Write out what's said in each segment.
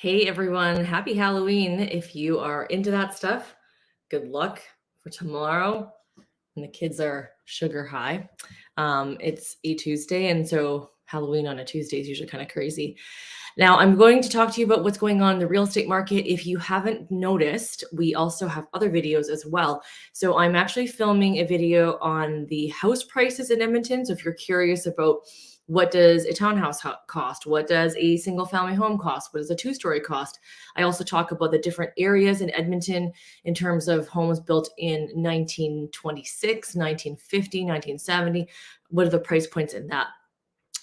Hey everyone, happy Halloween. If you are into that stuff, good luck for tomorrow. And the kids are sugar high. It's a Tuesday, and so Halloween on a Tuesday is usually kind of crazy. Now, I'm going to talk to you about what's going on in the real estate market. If you haven't noticed, we also have other videos as well. So, I'm actually filming a video on the house prices in Edmonton. So, if you're curious about what does a townhouse cost? What does a single family home cost? What does a two-story cost? I also talk about the different areas in Edmonton in terms of homes built in 1926, 1950, 1970. What are the price points in that?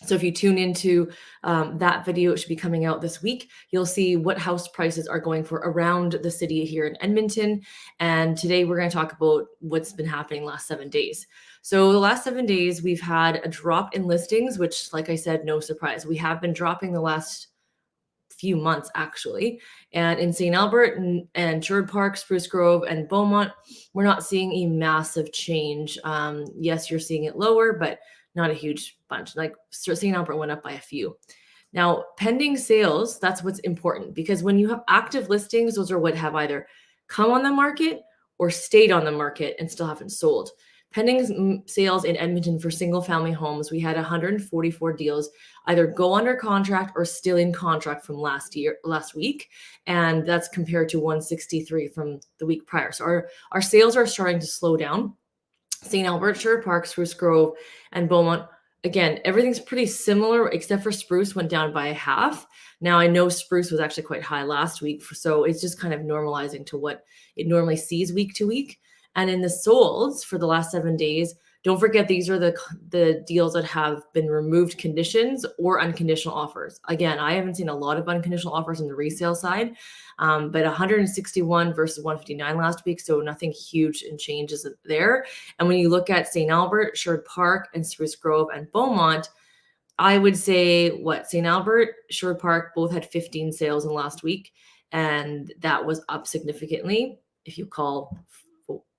So if you tune into that video, it should be coming out this week. You'll see what house prices are going for around the city here in Edmonton. And today we're going to talk about what's been happening last 7 days. So the last 7 days, we've had a drop in listings, which, like I said, no surprise. We have been dropping the last few months actually. And in St. Albert and Sherwood Park, Spruce Grove, and Beaumont, we're not seeing a massive change. Yes, you're seeing it lower, but not a huge bunch. Like St. Albert went up by a few. Now, pending sales, that's what's important because when you have active listings, those are what have either come on the market or stayed on the market and still haven't sold. Pending sales in Edmonton for single family homes, we had 144 deals either go under contract or still in contract from last week. And that's compared to 163 from the week prior. So our sales are starting to slow down. St. Albert, Sherwood Park, Spruce Grove, and Beaumont. Again, everything's pretty similar except for Spruce went down by a half. Now, I know Spruce was actually quite high last week, so it's just kind of normalizing to what it normally sees week to week. And in the solds for the last 7 days, don't forget these are the deals that have been removed conditions or unconditional offers. Again, I haven't seen a lot of unconditional offers on the resale side, but 161 versus 159 last week, so nothing huge in changes there. And when you look at St. Albert, Sherwood Park, and Spruce Grove and Beaumont, I would say St. Albert, Sherwood Park both had 15 sales in the last week, and that was up significantly if you call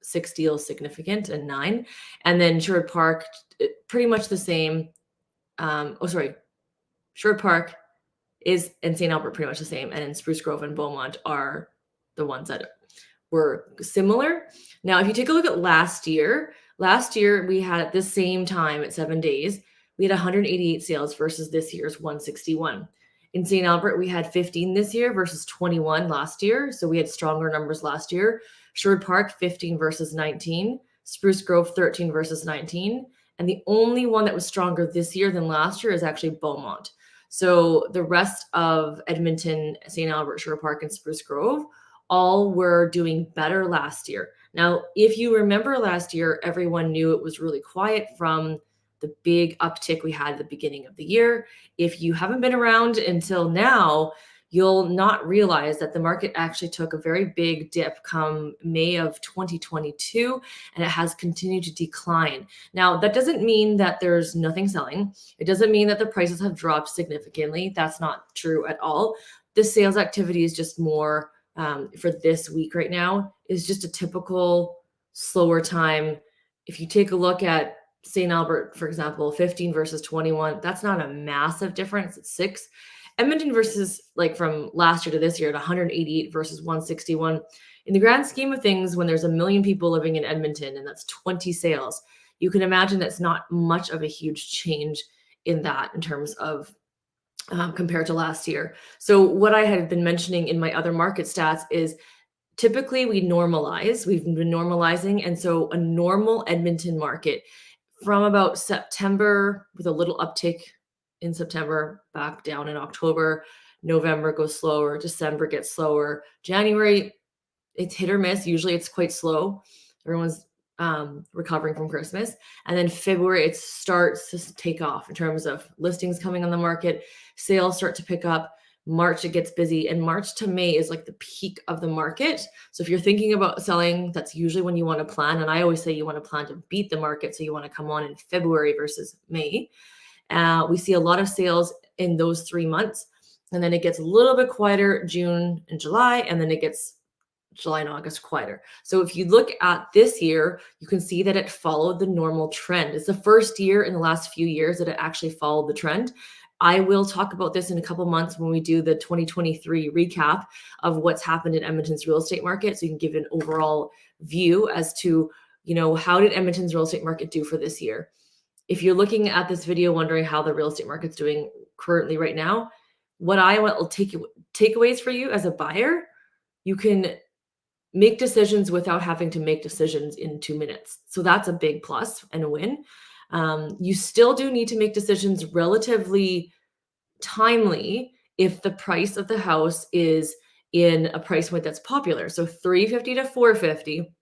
6 deals significant and 9. And then Sherwood Park, pretty much the same. Sherwood Park is and St. Albert pretty much the same. And then Spruce Grove and Beaumont are the ones that were similar. Now, if you take a look at last year we had at the same time at 7 days, we had 188 sales versus this year's 161. In St. Albert, we had 15 this year versus 21 last year. So we had stronger numbers last year. Sherwood Park, 15 versus 19. Spruce Grove, 13 versus 19. And the only one that was stronger this year than last year is actually Beaumont. So the rest of Edmonton, St. Albert, Sherwood Park, and Spruce Grove all were doing better last year. Now, if you remember last year, everyone knew it was really quiet from the big uptick we had at the beginning of the year. If you haven't been around until now, you'll not realize that the market actually took a very big dip come May of 2022, and it has continued to decline. Now, that doesn't mean that there's nothing selling. It doesn't mean that the prices have dropped significantly. That's not true at all. The sales activity is just more for this week right now is just a typical slower time. If you take a look at St. Albert, for example, 15 versus 21, that's not a massive difference. It's 6. Edmonton versus like from last year to this year at 188 versus 161. In the grand scheme of things, when there's 1 million people living in Edmonton and that's 20 sales, you can imagine that's not much of a huge change in that in terms of compared to last year. So what I had been mentioning in my other market stats is typically we've been normalizing. And so a normal Edmonton market from about September with a little uptick in September, back down in October, November goes slower, December gets slower, January, it's hit or miss. Usually it's quite slow. Everyone's recovering from Christmas. And then February, it starts to take off in terms of listings coming on the market, sales start to pick up. March, it gets busy. And March to May is like the peak of the market. So if you're thinking about selling, that's usually when you want to plan. And I always say you want to plan to beat the market. So you want to come on in February versus May. We see a lot of sales in those 3 months. And then it gets a little bit quieter June and July. And then it gets July and August quieter. So if you look at this year, you can see that it followed the normal trend. It's the first year in the last few years that it actually followed the trend. I will talk about this in a couple months when we do the 2023 recap of what's happened in Edmonton's real estate market. So you can give an overall view as to, how did Edmonton's real estate market do for this year? If you're looking at this video wondering how the real estate market's doing currently right now, what I want takeaways for you as a buyer, you can make decisions without having to make decisions in 2 minutes. So that's a big plus and a win. You still do need to make decisions relatively timely if the price of the house is in a price point that's popular. So 350 to 450.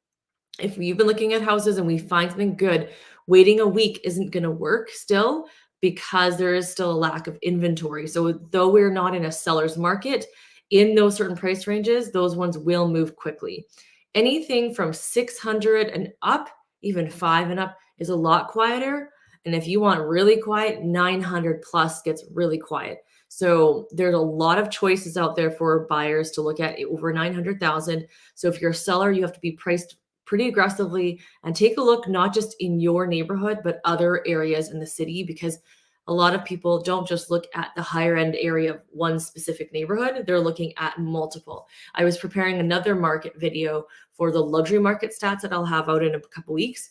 If we've been looking at houses and we find something good, waiting a week isn't going to work still because there is still a lack of inventory. So though we're not in a seller's market, in those certain price ranges, those ones will move quickly. Anything from 600 and up, even 5 and up, is a lot quieter. And if you want really quiet, 900 plus gets really quiet. So there's a lot of choices out there for buyers to look at over 900,000. So if you're a seller, you have to be priced pretty aggressively and take a look not just in your neighborhood but other areas in the city, because a lot of people don't just look at the higher end area of one specific neighborhood, they're looking at multiple. I was preparing another market video for the luxury market stats that I'll have out in a couple weeks,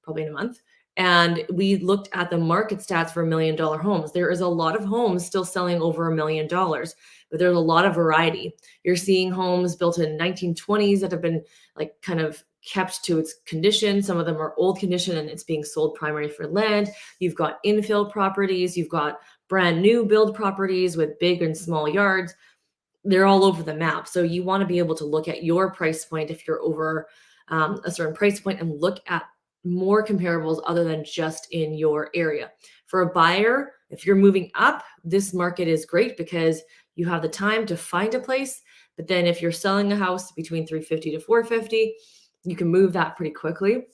probably in a month, and we looked at the market stats for $1 million homes. There is a lot of homes still selling over $1 million, but there's a lot of variety. You're seeing homes built in 1920s that have been like kind of kept to its condition. Some of them are old condition and it's being sold primary for land. You've got infill properties, you've got brand new build properties with big and small yards. They're all over the map. So you want to be able to look at your price point if you're over a certain price point and look at more comparables other than just in your area. For a buyer, if you're moving up, this market is great because you have the time to find a place. But then if you're selling a house between 350 to 450, you can move that pretty quickly.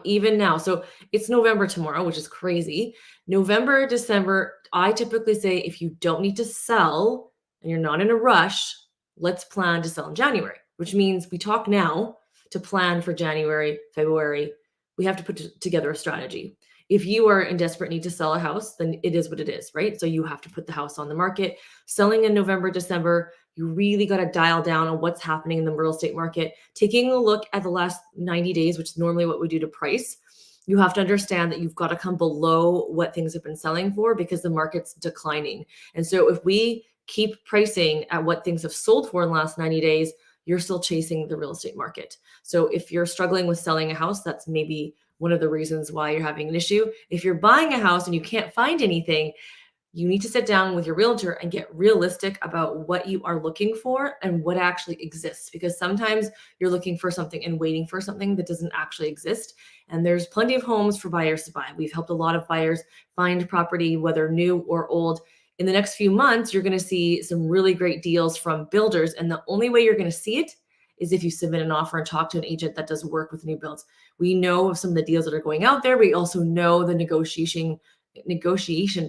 Even now, so it's November tomorrow, which is crazy. November, December, I typically say if you don't need to sell and you're not in a rush, let's plan to sell in January, which means we talk now to plan for January, February. We have to put together a strategy. If you are in desperate need to sell a house, then it is what it is, right? So you have to put the house on the market. Selling in November, December, you really got to dial down on what's happening in the real estate market. Taking a look at the last 90 days, which is normally what we do to price, you have to understand that you've got to come below what things have been selling for because the market's declining. And so if we keep pricing at what things have sold for in the last 90 days, you're still chasing the real estate market. So if you're struggling with selling a house, that's maybe one of the reasons why you're having an issue. If you're buying a house and you can't find anything, you need to sit down with your realtor and get realistic about what you are looking for and what actually exists. Because sometimes you're looking for something and waiting for something that doesn't actually exist. And there's plenty of homes for buyers to buy. We've helped a lot of buyers find property, whether new or old. In the next few months, you're going to see some really great deals from builders. And the only way you're going to see it is if you submit an offer and talk to an agent that does work with new builds. We know of some of the deals that are going out there. We also know the negotiation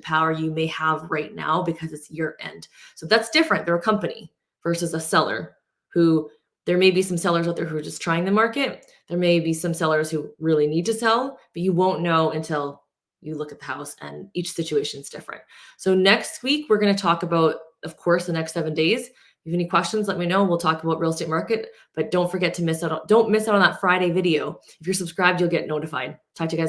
power you may have right now because it's year end. So that's different. They're a company versus a seller who, there may be some sellers out there who are just trying the market. There may be some sellers who really need to sell, but you won't know until you look at the house, and each situation is different. So next week, we're going to talk about, of course, the next 7 days. If you have any questions, let me know. We'll talk about real estate market, but don't forget to don't miss out on that Friday video. If you're subscribed, you'll get notified. Talk to you guys.